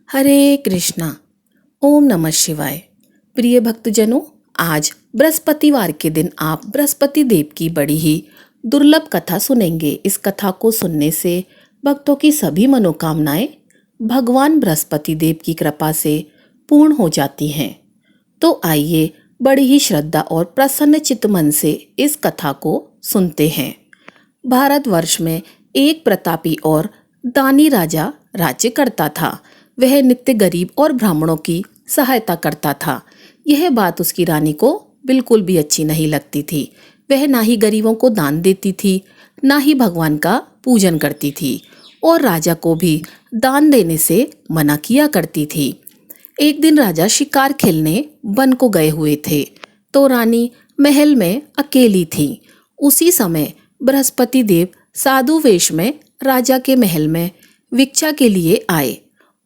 हरे कृष्णा। ओम नमः शिवाय। प्रिय भक्तजनों, आज बृहस्पतिवार के दिन आप बृहस्पति देव की बड़ी ही दुर्लभ कथा सुनेंगे। इस कथा को सुनने से भक्तों की सभी मनोकामनाएं भगवान बृहस्पति देव की कृपा से पूर्ण हो जाती हैं। तो आइए बड़ी ही श्रद्धा और प्रसन्न चित्त मन से इस कथा को सुनते हैं। भारतवर्ष में एक प्रतापी और दानी राजा राज्य करता था। वह नित्य गरीब और ब्राह्मणों की सहायता करता था। यह बात उसकी रानी को बिल्कुल भी अच्छी नहीं लगती थी। वह ना ही गरीबों को दान देती थी, ना ही भगवान का पूजन करती थी और राजा को भी दान देने से मना किया करती थी। एक दिन राजा शिकार खेलने वन को गए हुए थे, तो रानी महल में अकेली थी। उसी समय बृहस्पति देव साधु वेश में राजा के महल में भिक्षा के लिए आए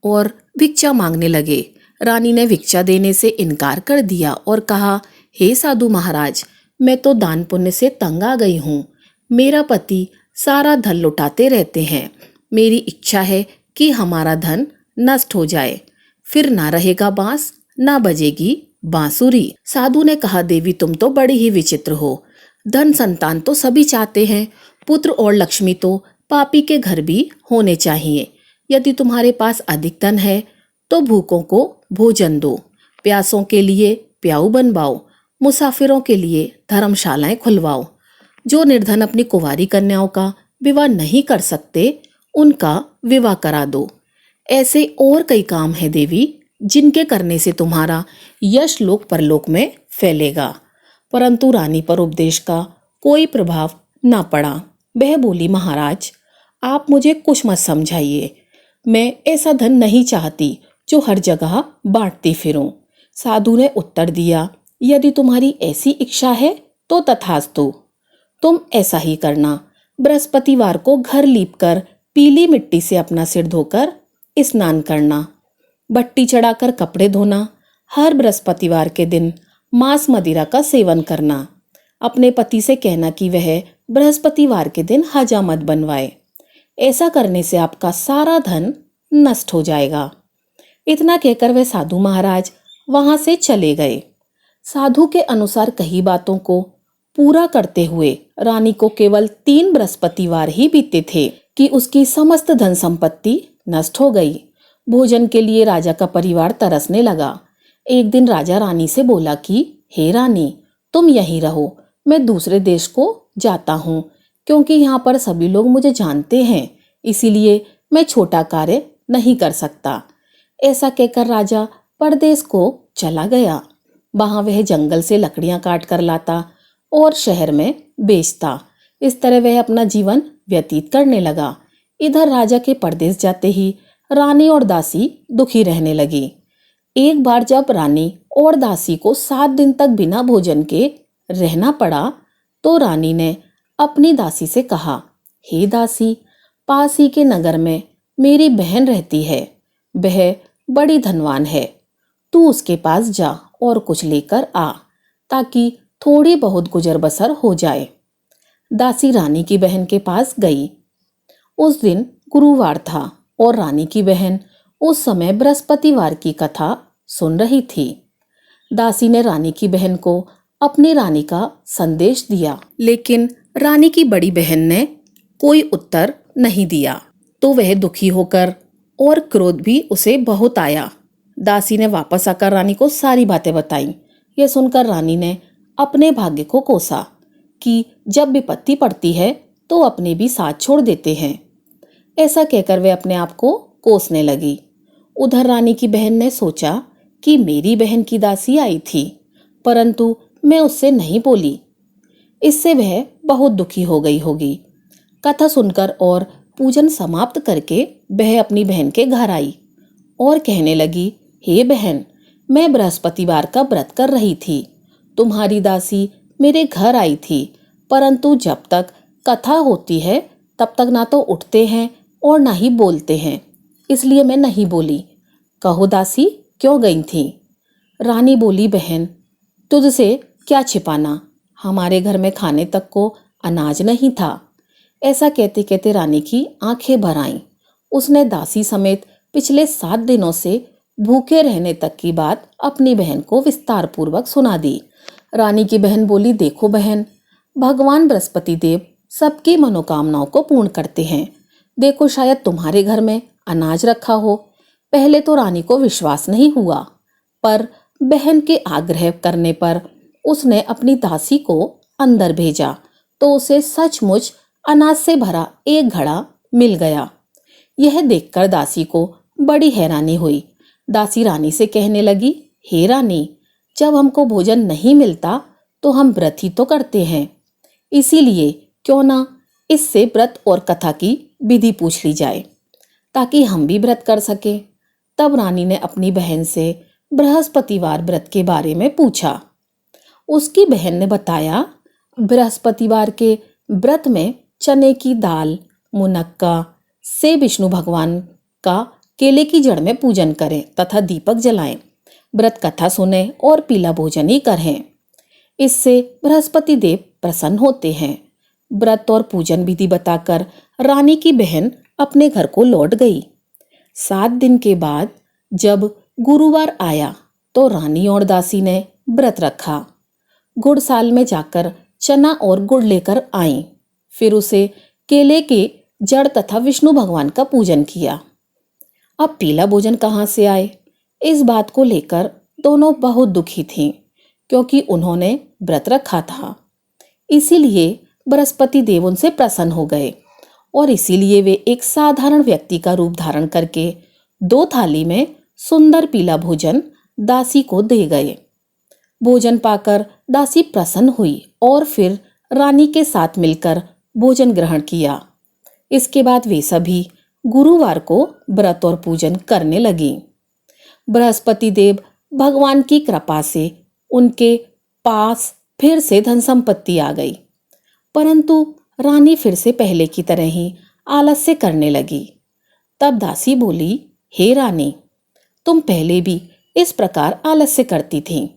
और भिक्षा मांगने लगे। रानी ने भिक्षा देने से इनकार कर दिया और कहा, हे साधु महाराज, मैं तो दान पुण्य से तंग आ गई हूँ। मेरा पति सारा धन लुटाते रहते हैं। मेरी इच्छा है कि हमारा धन नष्ट हो जाए, फिर ना रहेगा बांस, ना बजेगी बांसुरी। साधु ने कहा, देवी तुम तो बड़ी ही विचित्र हो। धन संतान तो सभी चाहते हैं, पुत्र और लक्ष्मी तो पापी के घर भी होने चाहिए। यदि तुम्हारे पास अधिक धन है तो भूखों को भोजन दो, प्यासों के लिए प्याऊ बनवाओ, मुसाफिरों के लिए धर्मशालाएं खुलवाओ। जो निर्धन अपनी कुंवारी कन्याओं का विवाह नहीं कर सकते, उनका विवाह करा दो। ऐसे और कई काम हैं देवी, जिनके करने से तुम्हारा यश लोक परलोक में फैलेगा। परंतु रानी पर उपदेश का कोई प्रभाव न पड़ा। वह बोली, महाराज आप मुझे कुछ मत समझाइए। मैं ऐसा धन नहीं चाहती जो हर जगह बांटती फिरूं। साधु ने उत्तर दिया, यदि तुम्हारी ऐसी इच्छा है तो तथास्तु, तुम ऐसा ही करना। बृहस्पतिवार को घर लीपकर पीली मिट्टी से अपना सिर धोकर स्नान करना, बट्टी चढ़ाकर कपड़े धोना, हर बृहस्पतिवार के दिन मांस मदिरा का सेवन करना। अपने पति से कहना कि वह बृहस्पतिवार के दिन हजामत बनवाए। ऐसा करने से आपका सारा धन नष्ट हो जाएगा। इतना कहकर वह साधु महाराज वहां से चले गए। साधु के अनुसार कही बातों को पूरा करते हुए रानी को केवल 3 बृहस्पतिवार ही बीते थे कि उसकी समस्त धन संपत्ति नष्ट हो गई। भोजन के लिए राजा का परिवार तरसने लगा। एक दिन राजा रानी से बोला कि हे रानी, तुम यहीं रहो, मैं दूसरे देश को जाता हूँ, क्योंकि यहाँ पर सभी लोग मुझे जानते हैं, इसीलिए मैं छोटा कार्य नहीं कर सकता। ऐसा कहकर राजा परदेश को चला गया। वहां वह जंगल से लकड़ियां काट कर लाता और शहर में बेचता। इस तरह वह अपना जीवन व्यतीत करने लगा। इधर राजा के परदेश जाते ही रानी और दासी दुखी रहने लगी। एक बार जब रानी और दासी को 7 दिन तक बिना भोजन के रहना पड़ा, तो रानी ने अपनी दासी से कहा, हे दासी, पास ही के नगर में मेरी बहन रहती है। वह बड़ी धनवान है, तू उसके पास जा और कुछ लेकर आ, ताकि थोड़ी बहुत गुजर बसर हो जाए। दासी रानी की बहन के पास गई। उस दिन गुरुवार था और रानी की बहन उस समय बृहस्पतिवार की कथा सुन रही थी। दासी ने रानी की बहन को अपनी रानी का संदेश दिया, लेकिन रानी की बड़ी बहन ने कोई उत्तर नहीं दिया। तो वह दुखी होकर और क्रोध भी उसे बहुत आया। दासी ने वापस आकर रानी को सारी बातें बताई। यह सुनकर रानी ने अपने भाग्य को कोसा कि जब विपत्ति पड़ती है तो अपने भी साथ छोड़ देते हैं। ऐसा कहकर वे अपने आप को कोसने लगी। उधर रानी की बहन ने सोचा कि मेरी बहन की दासी आई थी, परंतु मैं उससे नहीं बोली, इससे वह बहुत दुखी हो गई होगी। कथा सुनकर और पूजन समाप्त करके वह अपनी बहन के घर आई और कहने लगी, हे बहन, मैं बृहस्पतिवार का व्रत कर रही थी। तुम्हारी दासी मेरे घर आई थी, परंतु जब तक कथा होती है तब तक ना तो उठते हैं और ना ही बोलते हैं, इसलिए मैं नहीं बोली। कहो दासी, क्यों गई थी? रानी बोली, बहन, तुझसे क्या छिपाना, हमारे घर में खाने तक को अनाज नहीं था। ऐसा कहते कहते रानी की आंखें भर आईं। उसने दासी समेत पिछले 7 दिनों से भूखे रहने तक की बात अपनी बहन को विस्तार पूर्वक सुना दी। रानी की बहन बोली, देखो बहन, भगवान बृहस्पति देव सबकी मनोकामनाओं को पूर्ण करते हैं। देखो, शायद तुम्हारे घर में अनाज रखा हो। पहले तो रानी को विश्वास नहीं हुआ, पर बहन के आग्रह करने पर उसने अपनी दासी को अंदर भेजा तो उसे सचमुच अनाज से भरा एक घड़ा मिल गया। यह देखकर दासी को बड़ी हैरानी हुई। दासी रानी से कहने लगी, हे रानी, जब हमको भोजन नहीं मिलता तो हम व्रत ही तो करते हैं, इसीलिए क्यों ना इससे व्रत और कथा की विधि पूछ ली जाए ताकि हम भी व्रत कर सकें। तब रानी ने अपनी बहन से बृहस्पतिवार व्रत के बारे में पूछा। उसकी बहन ने बताया, बृहस्पतिवार के व्रत में चने की दाल, मुनक्का से विष्णु भगवान का केले की जड़ में पूजन करें तथा दीपक जलाएं, व्रत कथा सुने और पीला भोजन ही करें। इससे बृहस्पति देव प्रसन्न होते हैं। व्रत और पूजन विधि बताकर रानी की बहन अपने घर को लौट गई। 7 दिन के बाद जब गुरुवार आया तो रानी और दासी ने व्रत रखा। गुड़साल में जाकर चना और गुड़ लेकर आईं। फिर उसे केले के जड़ तथा विष्णु भगवान का पूजन किया। अब पीला भोजन कहाँ से आए, इस बात को लेकर दोनों बहुत दुखी थीं, क्योंकि उन्होंने व्रत रखा था। इसीलिए बृहस्पति देव उनसे प्रसन्न हो गए और इसीलिए वे एक साधारण व्यक्ति का रूप धारण करके 2 थाली में सुंदर पीला भोजन दासी को दे गए। भोजन पाकर दासी प्रसन्न हुई और फिर रानी के साथ मिलकर भोजन ग्रहण किया। इसके बाद वे सभी गुरुवार को व्रत और पूजन करने लगी। बृहस्पति देव भगवान की कृपा से उनके पास फिर से धन संपत्ति आ गई, परंतु रानी फिर से पहले की तरह ही आलस्य करने लगी। तब दासी बोली, हे रानी, तुम पहले भी इस प्रकार आलस्य करती थी।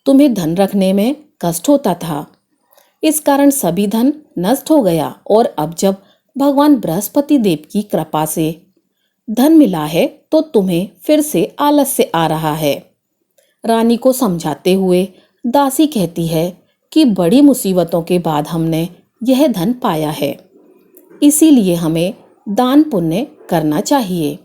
तुम्हें धन रखने में कष्ट होता था, इस कारण सभी धन नष्ट हो गया और अब जब भगवान बृहस्पति देव की कृपा से धन मिला है तो तुम्हें फिर से आलस्य आ रहा है। रानी को समझाते हुए दासी कहती है कि बड़ी मुसीबतों के बाद हमने यह धन पाया है, इसीलिए हमें दान पुण्य करना चाहिए,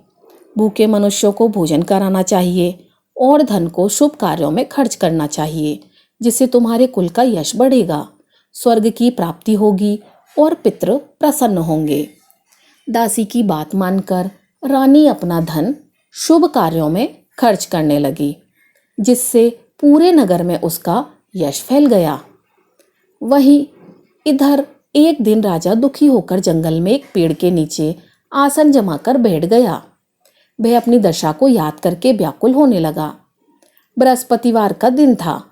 भूखे मनुष्यों को भोजन कराना चाहिए और धन को शुभ कार्यों में खर्च करना चाहिए, जिससे तुम्हारे कुल का यश बढ़ेगा, स्वर्ग की प्राप्ति होगी और पितृ प्रसन्न होंगे। दासी की बात मानकर रानी अपना धन शुभ कार्यों में खर्च करने लगी, जिससे पूरे नगर में उसका यश फैल गया। वहीं इधर एक दिन राजा दुखी होकर जंगल में एक पेड़ के नीचे आसन जमाकर बैठ गया। वह अपनी दशा को याद करके व्याकुल होने लगा। बृहस्पतिवार का दिन था।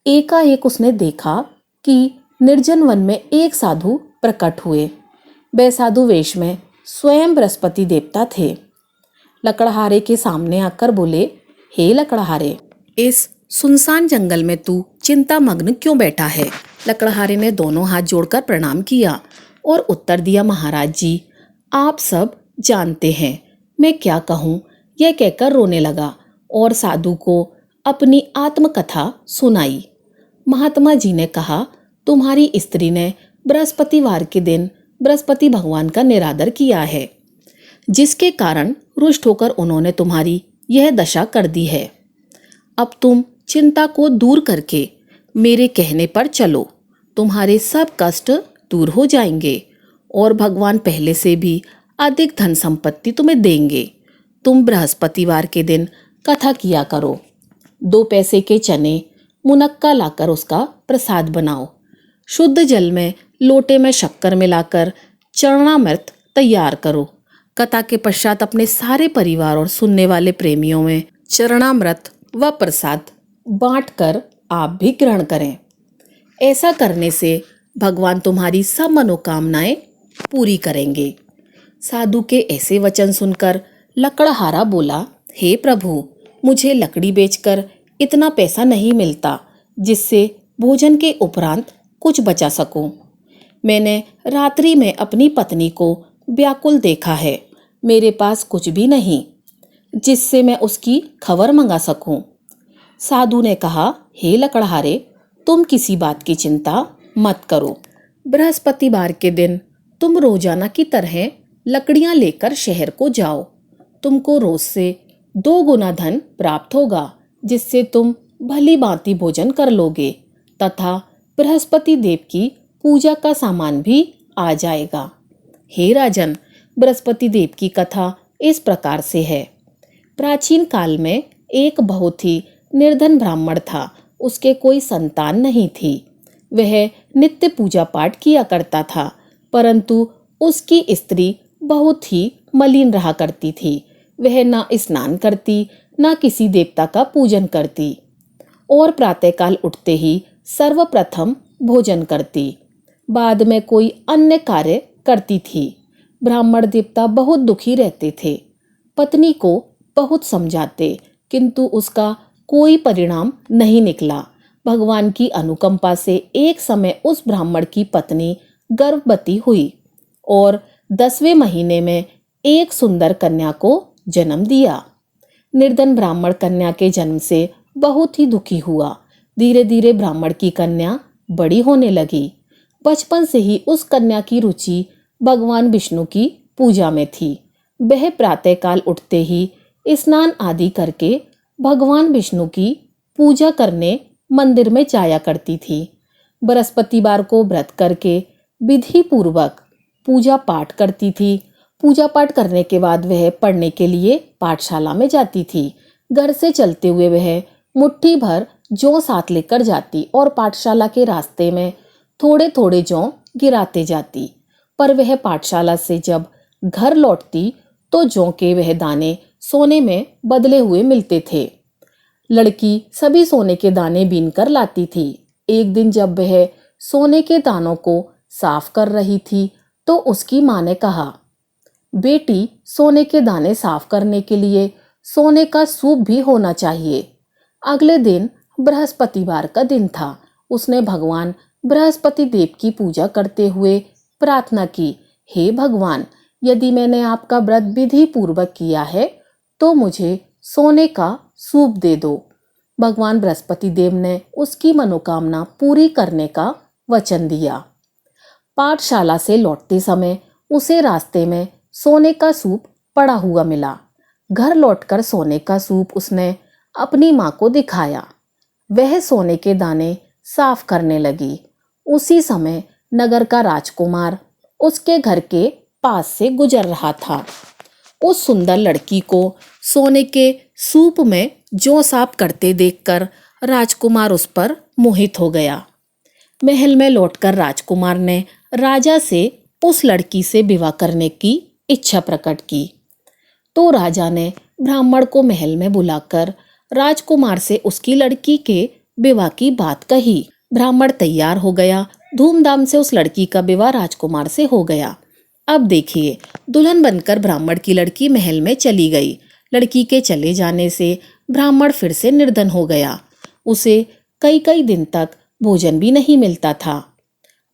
एकाएक उसने देखा कि निर्जन वन में एक साधु प्रकट हुए। वह साधु वेश में स्वयं बृहस्पति देवता थे। लकड़हारे के सामने आकर बोले, हे लकड़हारे, इस सुनसान जंगल में तू चिंता मग्न क्यों बैठा है? लकड़हारे ने दोनों हाथ जोड़कर प्रणाम किया और उत्तर दिया, महाराज जी, आप सब जानते हैं मैं क्या कहूँ। यह कहकर रोने लगा और साधु को अपनी आत्मकथा सुनाई। महात्मा जी ने कहा, तुम्हारी स्त्री ने बृहस्पतिवार के दिन बृहस्पति भगवान का निरादर किया है, जिसके कारण रुष्ट होकर उन्होंने तुम्हारी यह दशा कर दी है। अब तुम चिंता को दूर करके मेरे कहने पर चलो, तुम्हारे सब कष्ट दूर हो जाएंगे और भगवान पहले से भी अधिक धन संपत्ति तुम्हें देंगे। तुम बृहस्पतिवार के दिन कथा किया करो। 2 पैसे के चने मुनक्का लाकर उसका प्रसाद बनाओ। शुद्ध जल में लोटे में शक्कर मिलाकर चरणामृत तैयार करो। कथा के पश्चात अपने सारे परिवार और सुनने वाले प्रेमियों में चरणामृत व प्रसाद बांटकर आप भी ग्रहण करें। ऐसा करने से भगवान तुम्हारी सब मनोकामनाएं पूरी करेंगे। साधु के ऐसे वचन सुनकर लकड़हारा बोला, हे प्रभु, मुझे लकड़ी बेचकर इतना पैसा नहीं मिलता जिससे भोजन के उपरांत कुछ बचा सकूं। मैंने रात्रि में अपनी पत्नी को व्याकुल देखा है, मेरे पास कुछ भी नहीं। जिससे मैं उसकी खबर मंगा सकूं। साधु ने कहा, हे लकड़हारे, तुम किसी बात की चिंता मत करो। बृहस्पतिवार के दिन तुम रोजाना की तरह लकड़ियां लेकर शहर को जाओ। तुमको रोज से 2 गुना धन प्राप्त होगा, जिससे तुम भली भांति भोजन कर लोगे तथा बृहस्पति देव की पूजा का सामान भी आ जाएगा। हे राजन, बृहस्पति देव की कथा इस प्रकार से है। प्राचीन काल में एक बहुत ही निर्धन ब्राह्मण था। उसके कोई संतान नहीं थी। वह नित्य पूजा पाठ किया करता था, परंतु उसकी स्त्री बहुत ही मलिन रहा करती थी। वह ना स्नान करती, ना किसी देवता का पूजन करती और प्रातःकाल उठते ही सर्वप्रथम भोजन करती, बाद में कोई अन्य कार्य करती थी। ब्राह्मण देवता बहुत दुखी रहते थे। पत्नी को बहुत समझाते, किंतु उसका कोई परिणाम नहीं निकला। भगवान की अनुकंपा से एक समय उस ब्राह्मण की पत्नी गर्भवती हुई और 10वें महीने में एक सुंदर कन्या को जन्म दिया। निर्धन ब्राह्मण कन्या के जन्म से बहुत ही दुखी हुआ। धीरे धीरे ब्राह्मण की कन्या बड़ी होने लगी। बचपन से ही उस कन्या की रुचि भगवान विष्णु की पूजा में थी। वह प्रातःकाल उठते ही स्नान आदि करके भगवान विष्णु की पूजा करने मंदिर में जाया करती थी। बृहस्पतिवार को व्रत करके विधि पूर्वक पूजा पाठ करती थी। पूजा पाठ करने के बाद वह पढ़ने के लिए पाठशाला में जाती थी। घर से चलते हुए वह मुट्ठी भर जौ साथ लेकर जाती और पाठशाला के रास्ते में थोड़े थोड़े जौ गिराते जाती। पर वह पाठशाला से जब घर लौटती तो जौ के वह दाने सोने में बदले हुए मिलते थे। लड़की सभी सोने के दाने बीन कर लाती थी। एक दिन जब वह सोने के दानों को साफ कर रही थी तो उसकी माँ ने कहा, बेटी, सोने के दाने साफ करने के लिए सोने का सूप भी होना चाहिए। अगले दिन बृहस्पतिवार का दिन था। उसने भगवान बृहस्पति देव की पूजा करते हुए प्रार्थना की, हे भगवान, यदि मैंने आपका व्रत विधि पूर्वक किया है तो मुझे सोने का सूप दे दो। भगवान बृहस्पति देव ने उसकी मनोकामना पूरी करने का वचन दिया। पाठशाला से लौटते समय उसे रास्ते में सोने का सूप पड़ा हुआ मिला। घर लौटकर सोने का सूप उसने अपनी माँ को दिखाया। वह सोने के दाने साफ करने लगी। उसी समय नगर का राजकुमार उसके घर के पास से गुजर रहा था। उस सुंदर लड़की को सोने के सूप में जौ साफ करते देखकर राजकुमार उस पर मोहित हो गया। महल में लौटकर राजकुमार ने राजा से उस लड़की से विवाह करने की इच्छा प्रकट की। तो राजा ने ब्राह्मण को महल में बुलाकर राजकुमार से उसकी लड़की के विवाह की बात कही। ब्राह्मण तैयार हो गया। धूमधाम से उस लड़की का विवाह राजकुमार से हो गया। अब देखिए, दुल्हन बनकर ब्राह्मण की लड़की महल में चली गई। लड़की के चले जाने से ब्राह्मण फिर से निर्धन हो गया। उसे कई कई दिन तक भोजन भी नहीं मिलता था।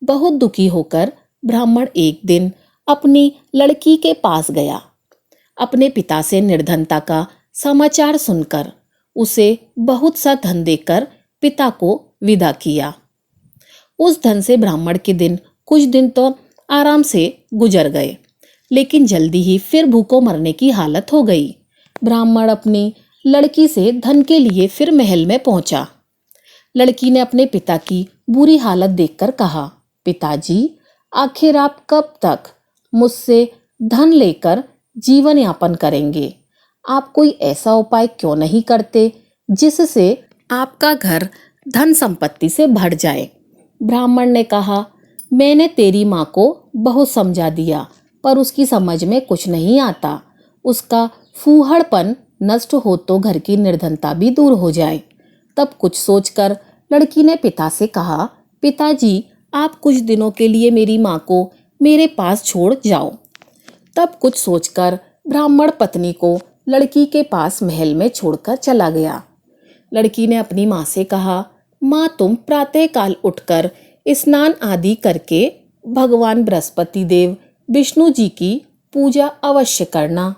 बहुत दुखी होकर ब्राह्मण एक दिन अपनी लड़की के पास गया। अपने पिता से निर्धनता का समाचार सुनकर उसे बहुत सा धन देकर पिता को विदा किया। उस धन से ब्राह्मण के दिन कुछ दिन तो आराम से गुजर गए, लेकिन जल्दी ही फिर भूखों मरने की हालत हो गई। ब्राह्मण अपनी लड़की से धन के लिए फिर महल में पहुंचा। लड़की ने अपने पिता की बुरी हालत देखकर कहा, पिताजी, आखिर आप कब तक मुझसे धन लेकर जीवन यापन करेंगे? आप कोई ऐसा उपाय क्यों नहीं करते जिससे आपका घर धन संपत्ति से भर जाए? ब्राह्मण ने कहा, मैंने तेरी माँ को बहुत समझा दिया, पर उसकी समझ में कुछ नहीं आता। उसका फूहड़पन नष्ट हो तो घर की निर्धनता भी दूर हो जाए। तब कुछ सोचकर लड़की ने पिता से कहा, पिताजी, आप कुछ दिनों के लिए मेरी माँ को मेरे पास छोड़ जाओ। तब कुछ सोचकर ब्राह्मण पत्नी को लड़की के पास महल में छोड़कर चला गया। लड़की ने अपनी माँ से कहा, माँ, तुम प्रातःकाल उठकर स्नान आदि करके भगवान बृहस्पति देव विष्णु जी की पूजा अवश्य करना।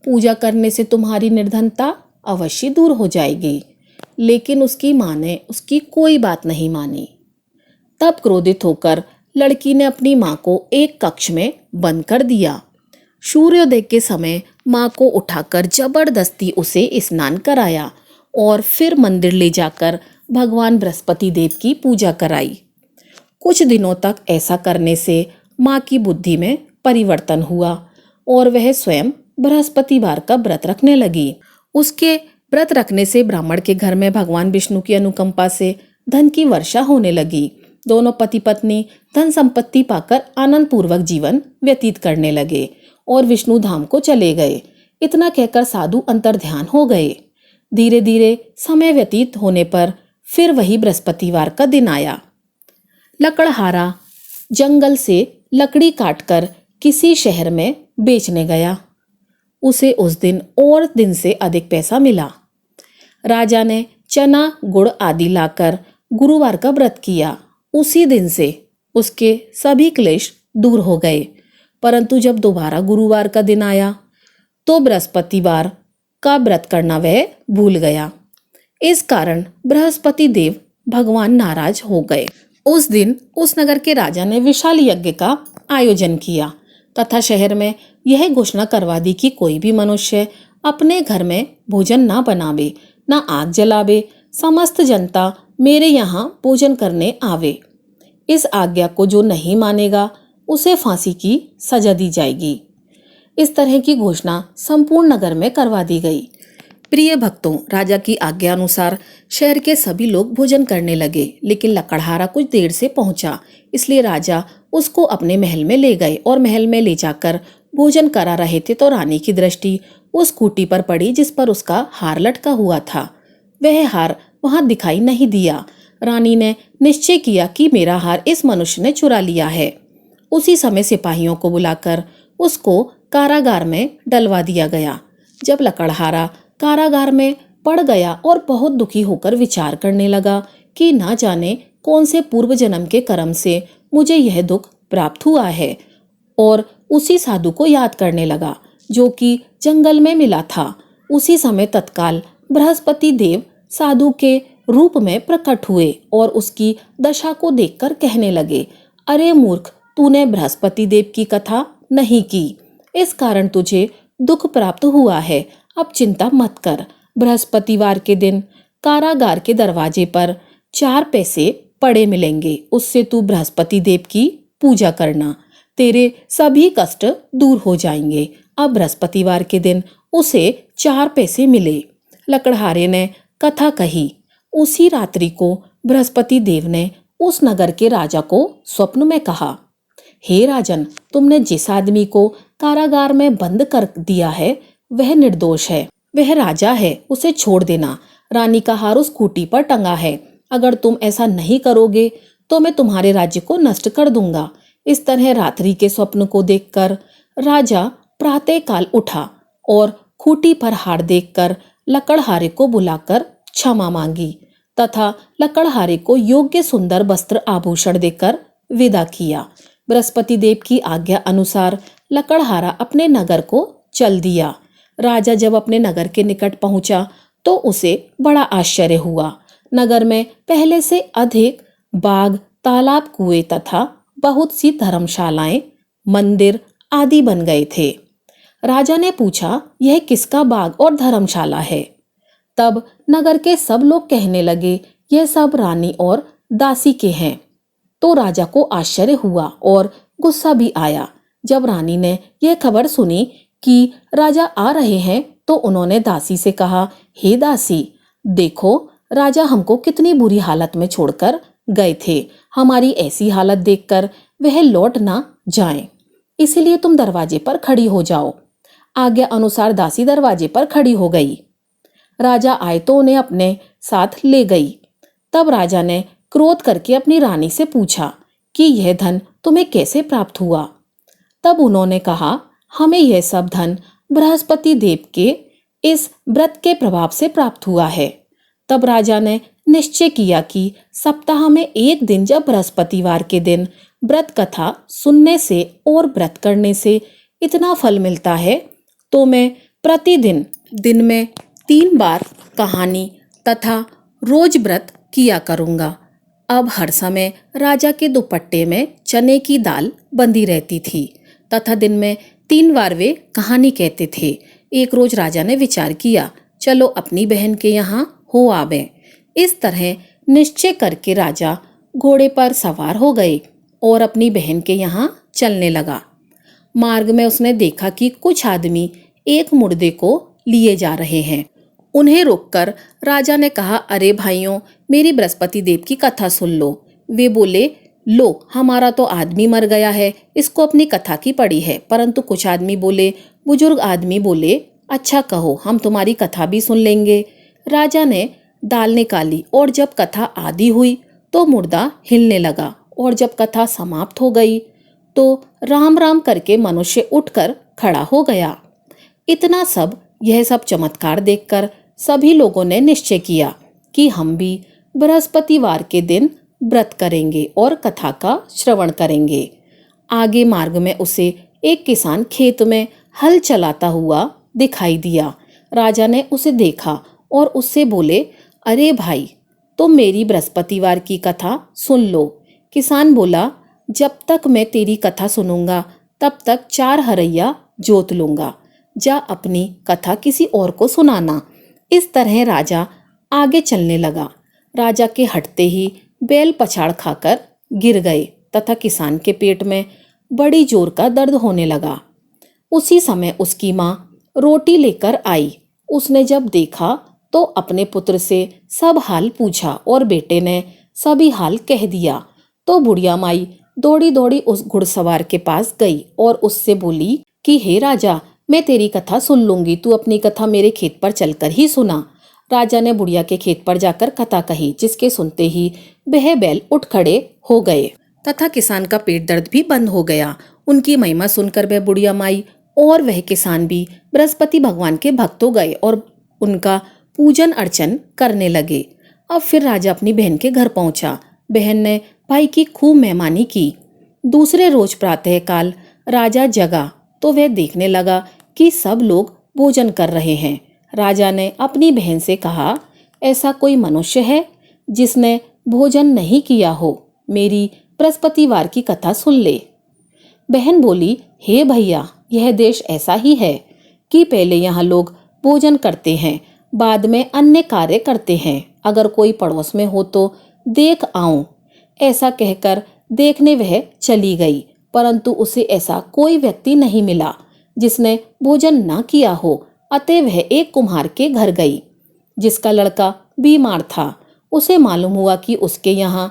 पूजा करने से तुम्हारी निर्धनता अवश्य दूर हो जाएगी। लेकिन उसकी माँ ने उसकी कोई बात नहीं मानी। तब क्रोधित होकर लड़की ने अपनी माँ को एक कक्ष में बंद कर दिया। सूर्योदय के समय माँ को उठाकर जबरदस्ती उसे स्नान कराया और फिर मंदिर ले जाकर भगवान बृहस्पति देव की पूजा कराई। कुछ दिनों तक ऐसा करने से माँ की बुद्धि में परिवर्तन हुआ और वह स्वयं बृहस्पतिवार का व्रत रखने लगी। उसके व्रत रखने से ब्राह्मण के घर में भगवान विष्णु की अनुकंपा से धन की वर्षा होने लगी। दोनों पति पत्नी धन संपत्ति पाकर आनंद पूर्वक जीवन व्यतीत करने लगे और विष्णु धाम को चले गए। इतना कहकर साधु अंतर्ध्यान हो गए। धीरे धीरे समय व्यतीत होने पर फिर वही बृहस्पतिवार का दिन आया। लकड़हारा जंगल से लकड़ी काटकर किसी शहर में बेचने गया। उसे उस दिन और दिन से अधिक पैसा मिला। राजा ने चना गुड़ आदि लाकर गुरुवार का व्रत किया। उसी दिन से उसके सभी क्लेश दूर हो गए। परंतु जब दोबारा गुरुवार का दिन आया तो बृहस्पतिवार का व्रत करना वह भूल गया। इस कारण बृहस्पति देव भगवान नाराज हो गए। उस दिन उस नगर के राजा ने विशाल यज्ञ का आयोजन किया तथा शहर में यह घोषणा करवा दी कि कोई भी मनुष्य अपने घर में भोजन ना बनावे, ना आग जलावे। समस्त जनता मेरे यहाँ भोजन करने आवे। इस आज्ञा को जो नहीं मानेगा उसे फांसी की सजा दी जाएगी। इस तरह की घोषणा संपूर्ण नगर में करवा दी गई। प्रिय भक्तों, राजा की आज्ञा अनुसार शहर के सभी लोग भोजन करने लगे, लेकिन लकड़हारा कुछ देर से पहुंचा। इसलिए राजा उसको अपने महल में ले गए और महल में ले जाकर भोजन करा रहे थे तो रानी की दृष्टि उस खूंटी पर पड़ी जिस पर उसका हार लटका हुआ था। वह हार वहां दिखाई नहीं दिया। रानी ने निश्चय किया कि मेरा हार इस मनुष्य ने चुरा लिया है। उसी समय सिपाहियों को बुलाकर उसको कारागार में डलवा दिया गया। जब लकड़हारा कारागार में पड़ गया और बहुत दुखी होकर विचार करने लगा कि ना जाने कौन से पूर्व जन्म के कर्म से मुझे यह दुख प्राप्त हुआ है, और उसी साधु को याद करने लगा जो कि जंगल में मिला था। उसी समय तत्काल बृहस्पति देव साधु के रूप में प्रकट हुए और उसकी दशा को देखकर कहने लगे, अरे मूर्ख, तूने बृहस्पति देव की कथा नहीं की, इस कारण तुझे दुख प्राप्त हुआ है। अब चिंता मत कर। बृहस्पतिवार के दिन कारागार के दरवाजे पर 4 पैसे पड़े मिलेंगे। उससे तू बृहस्पति देव की पूजा करना, तेरे सभी कष्ट दूर हो जाएंगे। अब बृहस्पतिवार के दिन उसे 4 पैसे मिले। लकड़हारे ने कथा कही। उसी रात्रि को बृहस्पति देव ने उस नगर के राजा को स्वप्न में कहा, हे राजन, तुमने जिस आदमी को कारागार में बंद कर दिया है वह निर्दोष है, वह राजा है, उसे छोड़ देना। रानी का हार उस खूंटी पर टंगा है। अगर तुम ऐसा नहीं करोगे तो मैं तुम्हारे राज्य को नष्ट कर दूंगा। इस तरह रात्रि के स्वप्न को देखकर राजा प्रातःकाल उठा और खूंटी पर हार देखकर लकड़हारे को बुलाकर क्षमा मांगी तथा लकड़हारे को योग्य सुंदर वस्त्र आभूषण देकर विदा किया। बृहस्पति देव की आज्ञा अनुसार लकड़हारा अपने नगर को चल दिया। राजा जब अपने नगर के निकट पहुंचा तो उसे बड़ा आश्चर्य हुआ। नगर में पहले से अधिक बाग, तालाब, कुएं तथा बहुत सी धर्मशालाएं, मंदिर आदि बन गए थे। राजा ने पूछा, यह किसका बाग और धर्मशाला है? तब नगर के सब लोग कहने लगे, यह सब रानी और दासी के हैं। तो राजा को आश्चर्य हुआ और गुस्सा भी आया। जब रानी ने यह खबर सुनी कि राजा आ रहे हैं तो उन्होंने दासी से कहा, हे दासी, देखो राजा हमको कितनी बुरी हालत में छोड़कर गए थे। हमारी ऐसी हालत देखकर वह लौट ना जाएं, इसीलिए तुम दरवाजे पर खड़ी हो जाओ। आज्ञा अनुसार दासी दरवाजे पर खड़ी हो गई। राजा आए तो उन्हें अपने साथ ले गई। तब राजा ने क्रोध करके अपनी रानी से पूछा कि यह धन तुम्हें कैसे प्राप्त हुआ? तब उन्होंने कहा, हमें यह सब धन बृहस्पति देव के इस व्रत के प्रभाव से प्राप्त हुआ है। तब राजा ने निश्चय किया कि सप्ताह में एक दिन, जब बृहस्पतिवार के दिन व्रत कथा सुनने से और व्रत करने से इतना फल मिलता है, तो मैं प्रतिदिन दिन में 3 बार कहानी तथा रोज व्रत किया करूँगा। अब हर समय राजा के दुपट्टे में चने की दाल बंधी रहती थी तथा दिन में 3 बार वे कहानी कहते थे। एक रोज राजा ने विचार किया, चलो अपनी बहन के यहाँ हो आवें। इस तरह निश्चय करके राजा घोड़े पर सवार हो गए और अपनी बहन के यहाँ चलने लगा। मार्ग में उसने देखा कि कुछ आदमी एक मुर्दे को लिए जा रहे हैं। उन्हें रोककर राजा ने कहा, अरे भाइयों, मेरी बृहस्पति देव की कथा सुन लो। वे बोले, लो, हमारा तो आदमी मर गया है, इसको अपनी कथा की पड़ी है। परंतु कुछ आदमी बोले, बुजुर्ग आदमी बोले, अच्छा कहो, हम तुम्हारी कथा भी सुन लेंगे। राजा ने दाल निकाली और जब कथा आधी हुई तो मुर्दा हिलने लगा और जब कथा समाप्त हो गई तो राम राम करके मनुष्य उठकर खड़ा हो गया। यह सब चमत्कार देखकर सभी लोगों ने निश्चय किया कि हम भी बृहस्पतिवार के दिन व्रत करेंगे और कथा का श्रवण करेंगे। आगे मार्ग में उसे एक किसान खेत में हल चलाता हुआ दिखाई दिया। राजा ने उसे देखा और उससे बोले, अरे भाई, तुम मेरी बृहस्पतिवार की कथा सुन लो। किसान बोला, जब तक मैं तेरी कथा सुनूंगा तब तक 4 हरैया जोत लूंगा। जा अपनी कथा किसी और को सुनाना। इस तरह राजा आगे चलने लगा। राजा के हटते ही बैल पछाड़ खाकर गिर गए तथा किसान के पेट में बड़ी जोर का दर्द होने लगा। उसी समय उसकी माँ रोटी लेकर आई। उसने जब देखा तो अपने पुत्र से सब हाल पूछा और बेटे ने सभी हाल कह दिया। तो बुढ़िया माई दौड़ी दौड़ी उस घुड़सवार के पास गई और उससे बोली कि हे राजा, मैं तेरी कथा सुन लूंगी, तू अपनी कथा मेरे खेत पर चलकर ही सुना। राजा ने बुढ़िया के खेत पर जाकर कथा कही, जिसके सुनते ही वह बैल उठ खड़े हो गए तथा किसान का पेट दर्द भी बंद हो गया। उनकी महिमा सुनकर वह बुढ़िया माई और वह किसान भी बृहस्पति भगवान के भक्त हो गए और उनका पूजन अर्चन करने लगे। अब फिर राजा अपनी बहन के घर पहुंचा। बहन ने भाई की खूब मेहमानी की। दूसरे रोज प्रातःकाल राजा जगा तो वह देखने लगा कि सब लोग भोजन कर रहे हैं। राजा ने अपनी बहन से कहा, ऐसा कोई मनुष्य है जिसने भोजन नहीं किया हो? मेरी बृहस्पतिवार की कथा सुन ले। बहन बोली, हे भैया, यह देश ऐसा ही है कि पहले यहाँ लोग भोजन करते हैं, बाद में अन्य कार्य करते हैं। अगर कोई पड़ोस में हो तो देख आऊं। ऐसा कहकर देखने वह चली गई, परंतु उसे ऐसा कोई व्यक्ति नहीं मिला जिसने भोजन न किया हो। अतः वह एक कुम्हार के घर गई जिसका लड़का बीमार था। उसे मालूम हुआ कि उसके यहाँ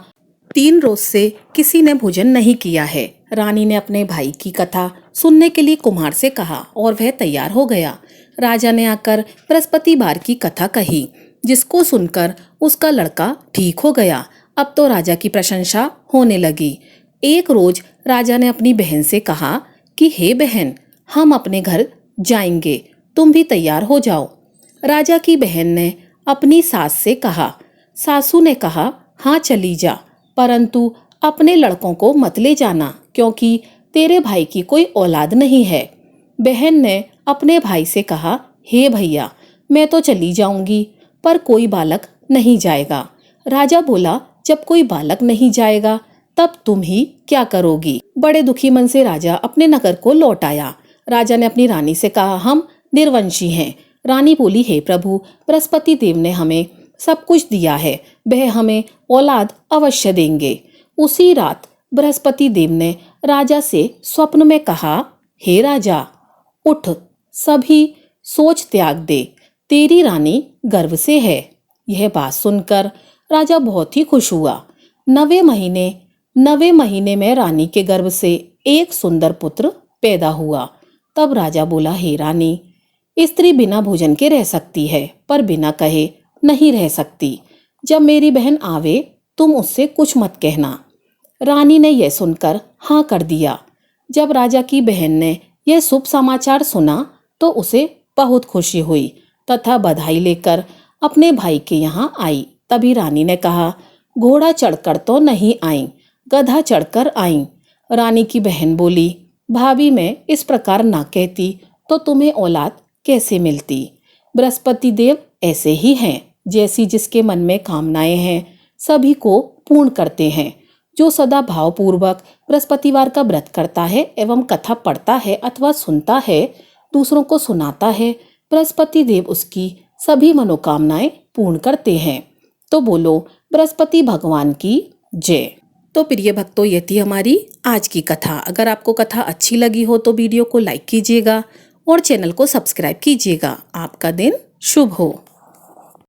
3 रोज से किसी ने भोजन नहीं किया है। रानी ने अपने भाई की कथा सुनने के लिए कुम्हार से कहा और वह तैयार हो गया। राजा ने आकर बृहस्पतिवार की कथा कही, जिसको सुनकर उसका लड़का ठीक हो गया। अब तो राजा की प्रशंसा होने लगी। एक रोज राजा ने अपनी बहन से कहा कि हे बहन, हम अपने घर जाएंगे, तुम भी तैयार हो जाओ। राजा की बहन ने अपनी सास से कहा। सासू ने कहा, हाँ चली जा, परंतु अपने लड़कों को मत ले जाना, क्योंकि तेरे भाई की कोई औलाद नहीं है। बहन ने अपने भाई से कहा, हे भैया, मैं तो चली जाऊंगी, पर कोई बालक नहीं जाएगा। राजा बोला, जब कोई बालक नहीं जाएगा तब तुम ही क्या करोगी? बड़े दुखी मन से राजा अपने नगर को लौट आया। राजा ने अपनी रानी से कहा, हम निर्वंशी हैं। रानी बोली, हे प्रभु, बृहस्पति देव ने हमें सब कुछ दिया है, वह हमें औलाद अवश्य देंगे। उसी रात बृहस्पति देव ने राजा से स्वप्न में कहा, हे राजा, उठ, सभी सोच त्याग दे, तेरी रानी गर्भ से है। यह बात सुनकर राजा बहुत ही खुश हुआ। 9वें महीने में रानी के गर्भ से एक सुंदर पुत्र पैदा हुआ। तब राजा बोला, हे रानी, स्त्री बिना भोजन के रह सकती है, पर बिना कहे नहीं रह सकती। जब मेरी बहन आवे तुम उससे कुछ मत कहना। रानी ने यह सुनकर हाँ कर दिया। जब राजा की बहन ने यह शुभ समाचार सुना तो उसे बहुत खुशी हुई तथा बधाई लेकर अपने भाई के यहाँ आई। तभी रानी ने कहा, घोड़ा चढ़कर तो नहीं आई, गधा चढ़कर आई। रानी की बहन बोली, भाभी, मैं इस प्रकार ना कहती तो तुम्हें औलाद कैसे मिलती। बृहस्पति देव ऐसे ही हैं, जैसी जिसके मन में कामनाएं हैं सभी को पूर्ण करते हैं। जो सदा भावपूर्वक बृहस्पतिवार का व्रत करता है एवं कथा पढ़ता है अथवा सुनता है, दूसरों को सुनाता है, बृहस्पति देव उसकी सभी मनोकामनाएं पूर्ण करते हैं। तो बोलो बृहस्पति भगवान की जय। तो प्रिय भक्तों, ये थी हमारी आज की कथा। अगर आपको कथा अच्छी लगी हो तो वीडियो को लाइक कीजिएगा और चैनल को सब्सक्राइब कीजिएगा। आपका दिन शुभ हो।